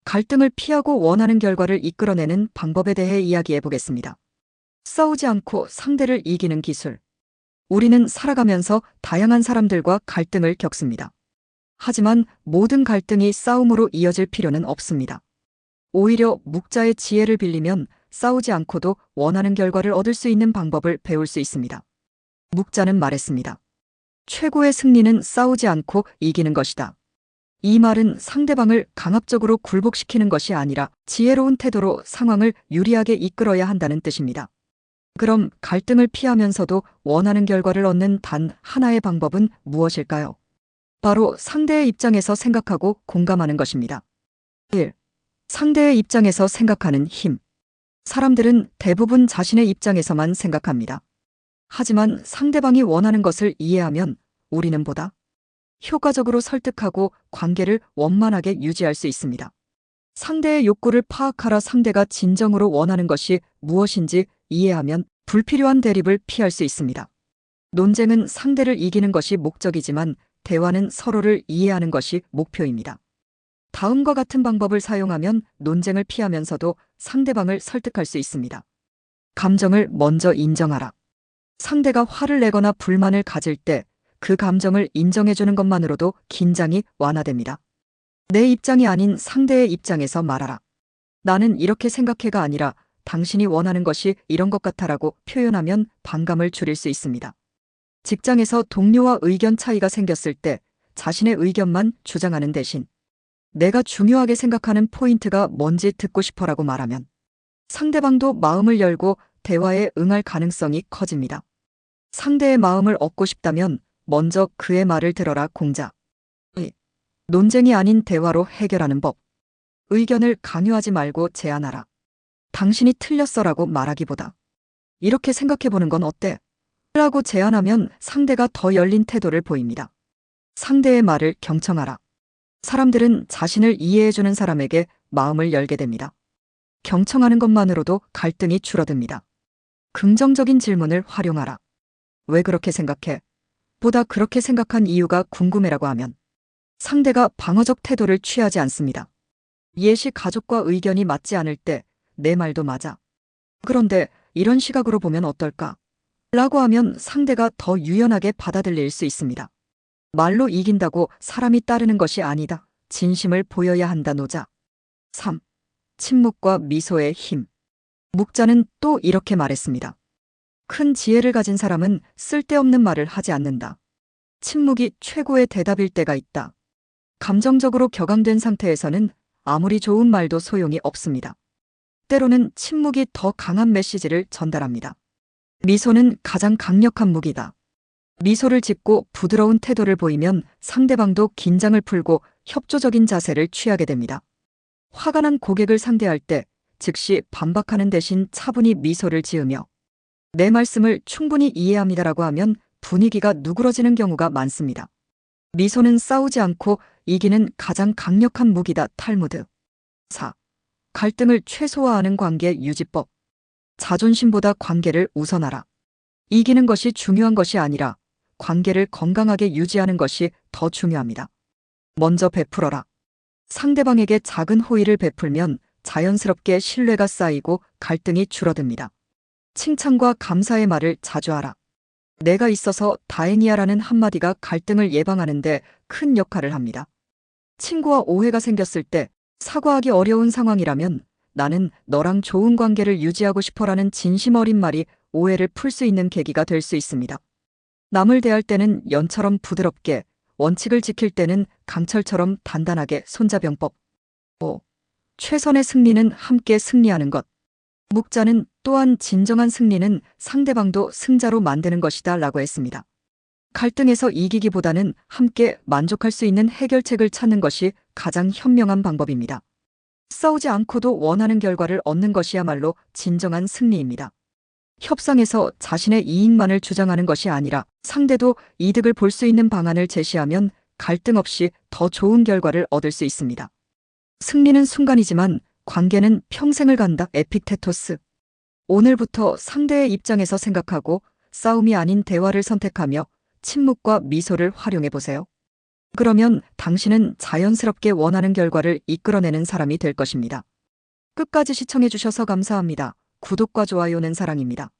갈등을 피하고 원하는 결과를 이끌어내는 방법에 대해 이야기해 보겠습니다. 싸우지 않고 상대를 이기는 기술. 우리는 살아가면서 다양한 사람들과 갈등을 겪습니다. 하지만 모든 갈등이 싸움으로 이어질 필요는 없습니다. 오히려 묵자의 지혜를 빌리면 싸우지 않고도 원하는 결과를 얻을 수 있는 방법을 배울 수 있습니다. 묵자는 말했습니다. 최고의 승리는 싸우지 않고 이기는 것이다. 이 말은 상대방을 강압적으로 굴복시키는 것이 아니라 지혜로운 태도로 상황을 유리하게 이끌어야 한다는 뜻입니다. 그럼 갈등을 피하면서도 원하는 결과를 얻는 단 하나의 방법은 무엇일까요? 바로 상대의 입장에서 생각하고 공감하는 것입니다. 1. 상대의 입장에서 생각하는 힘. 사람들은 대부분 자신의 입장에서만 생각합니다. 하지만 상대방이 원하는 것을 이해하면 우리는 보다 효과적으로 설득하고 관계를 원만하게 유지할 수 있습니다. 상대의 욕구를 파악하라. 상대가 진정으로 원하는 것이 무엇인지 이해하면 불필요한 대립을 피할 수 있습니다. 논쟁은 상대를 이기는 것이 목적이지만 대화는 서로를 이해하는 것이 목표입니다. 다음과 같은 방법을 사용하면 논쟁을 피하면서도 상대방을 설득할 수 있습니다. 감정을 먼저 인정하라. 상대가 화를 내거나 불만을 가질 때 그 감정을 인정해주는 것만으로도 긴장이 완화됩니다. 내 입장이 아닌 상대의 입장에서 말하라. 나는 이렇게 생각해가 아니라 당신이 원하는 것이 이런 것 같아라고 표현하면 반감을 줄일 수 있습니다. 직장에서 동료와 의견 차이가 생겼을 때 자신의 의견만 주장하는 대신 내가 중요하게 생각하는 포인트가 뭔지 듣고 싶어라고 말하면 상대방도 마음을 열고 대화에 응할 가능성이 커집니다. 상대의 마음을 얻고 싶다면 먼저 그의 말을 들어라. 공자. 2. 논쟁이 아닌 대화로 해결하는 법. 의견을 강요하지 말고 제안하라. 당신이 틀렸어라고 말하기보다 이렇게 생각해보는 건 어때? 라고 제안하면 상대가 더 열린 태도를 보입니다. 상대의 말을 경청하라. 사람들은 자신을 이해해주는 사람에게 마음을 열게 됩니다. 경청하는 것만으로도 갈등이 줄어듭니다. 긍정적인 질문을 활용하라. 왜 그렇게 생각해? 보다 그렇게 생각한 이유가 궁금해라고 하면 상대가 방어적 태도를 취하지 않습니다. 예시 가족과 의견이 맞지 않을 때 내 말도 맞아. 그런데 이런 시각으로 보면 어떨까? 라고 하면 상대가 더 유연하게 받아들일 수 있습니다. 말로 이긴다고 사람이 따르는 것이 아니다. 진심을 보여야 한다. 노자. 3. 침묵과 미소의 힘. 묵자는 또 이렇게 말했습니다. 큰 지혜를 가진 사람은 쓸데없는 말을 하지 않는다. 침묵이 최고의 대답일 때가 있다. 감정적으로 격앙된 상태에서는 아무리 좋은 말도 소용이 없습니다. 때로는 침묵이 더 강한 메시지를 전달합니다. 미소는 가장 강력한 무기다. 미소를 짓고 부드러운 태도를 보이면 상대방도 긴장을 풀고 협조적인 자세를 취하게 됩니다. 화가 난 고객을 상대할 때 즉시 반박하는 대신 차분히 미소를 지으며 내 말씀을 충분히 이해합니다라고 하면 분위기가 누그러지는 경우가 많습니다. 미소는 싸우지 않고 이기는 가장 강력한 무기다. 탈무드. 4. 갈등을 최소화하는 관계 유지법. 자존심보다 관계를 우선하라. 이기는 것이 중요한 것이 아니라 관계를 건강하게 유지하는 것이 더 중요합니다. 먼저 베풀어라. 상대방에게 작은 호의를 베풀면 자연스럽게 신뢰가 쌓이고 갈등이 줄어듭니다. 칭찬과 감사의 말을 자주 하라. 내가 있어서 다행이야라는 한마디가 갈등을 예방하는데 큰 역할을 합니다. 친구와 오해가 생겼을 때 사과하기 어려운 상황이라면 나는 너랑 좋은 관계를 유지하고 싶어라는 진심 어린 말이 오해를 풀 수 있는 계기가 될 수 있습니다. 남을 대할 때는 연처럼 부드럽게, 원칙을 지킬 때는 강철처럼 단단하게. 손자병법. 5. 최선의 승리는 함께 승리하는 것. 묵자는 또한 진정한 승리는 상대방도 승자로 만드는 것이다 라고 했습니다. 갈등에서 이기기보다는 함께 만족할 수 있는 해결책을 찾는 것이 가장 현명한 방법입니다. 싸우지 않고도 원하는 결과를 얻는 것이야말로 진정한 승리입니다. 협상에서 자신의 이익만을 주장하는 것이 아니라 상대도 이득을 볼 수 있는 방안을 제시하면 갈등 없이 더 좋은 결과를 얻을 수 있습니다. 승리는 순간이지만 관계는 평생을 간다. 에픽테토스. 오늘부터 상대의 입장에서 생각하고 싸움이 아닌 대화를 선택하며 침묵과 미소를 활용해 보세요. 그러면 당신은 자연스럽게 원하는 결과를 이끌어내는 사람이 될 것입니다. 끝까지 시청해주셔서 감사합니다. 구독과 좋아요는 사랑입니다.